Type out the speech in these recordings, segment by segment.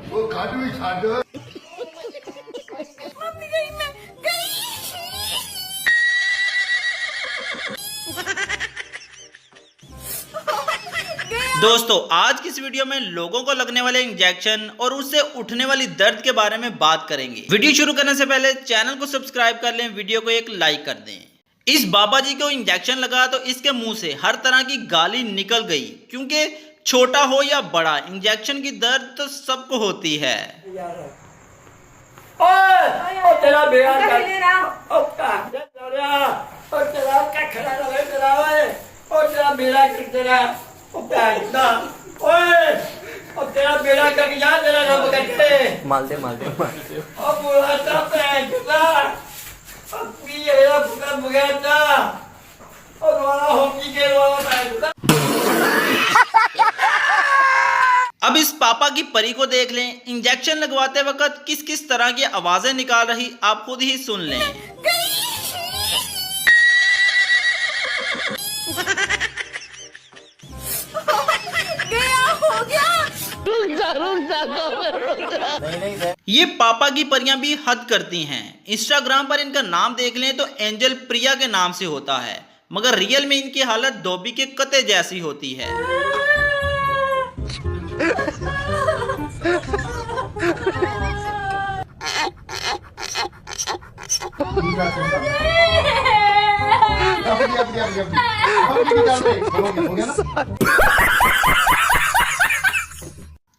वो खाटू ही छाड़। दोस्तों आज की इस वीडियो में लोगों को लगने वाले इंजेक्शन और उससे उठने वाली दर्द के बारे में बात करेंगे। वीडियो शुरू करने से पहले चैनल को सब्सक्राइब कर लें, वीडियो को एक लाइक कर दें। इस बाबा जी को इंजेक्शन लगा तो इसके मुंह से हर तरह की गाली निकल गई, क्योंकि छोटा हो या बड़ा इंजेक्शन की दर्द तो सबको होती है। तेरा बेड़ा कर जा, तेरा रब करके माल दे अब बुलाता पैसा अब पीएरा फुका बुगाता और वाला होकी के वाला पैसा। अब इस पापा की परी को देख लें, इंजेक्शन लगवाते वक्त किस किस तरह की आवाजें निकाल रही, आप खुद ही सुन लें। ये पापा की परियां भी हद करती हैं। इंस्टाग्राम पर इनका नाम देख लें तो एंजल प्रिया के नाम से होता है, मगर रियल में इनकी हालत धोबी के कते जैसी होती है।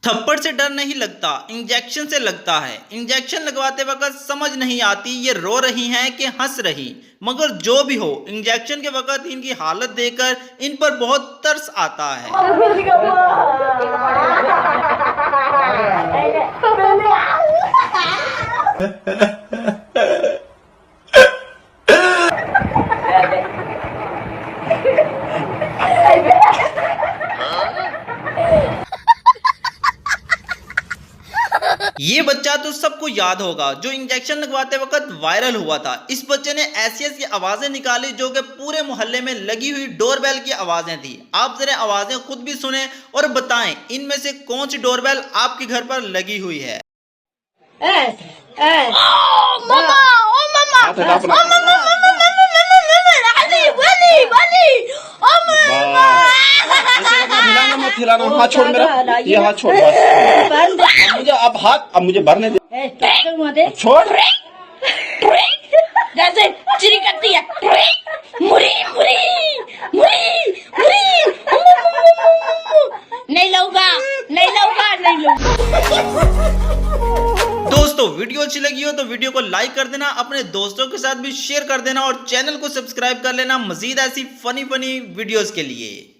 थप्पड़ से डर नहीं लगता, इंजेक्शन से लगता है। इंजेक्शन लगवाते वक्त समझ नहीं आती ये रो रही हैं कि हंस रही, मगर जो भी हो इंजेक्शन के वक्त इनकी हालत देखकर इन पर बहुत तरस आता है। ये बच्चा तो सबको याद होगा जो इंजेक्शन लगवाते वक्त वायरल हुआ था। इस बच्चे ने ऐसी ऐसी आवाजें निकाली जो कि पूरे मोहल्ले में लगी हुई डोरबेल की आवाजें थी। आप जरा आवाजें खुद भी सुने और बताएं इनमें से कौन सी डोरबेल आपके घर पर लगी हुई है। खिलाना हाथ छोड़ मेरा, ये हाथ छोड़ बस। मुझे अब मुझे भरने दे। छोड़ जैसे चिरी करती है मुरी मुरी मुरी मुरी नहीं लूंगा नहीं लूंगा नहीं लूंगा। दोस्तों वीडियो अच्छी लगी हो तो वीडियो को लाइक कर देना, अपने दोस्तों के साथ भी शेयर कर देना और चैनल को सब्सक्राइब कर लेना मजीद ऐसी फनी वीडियोस के लिए।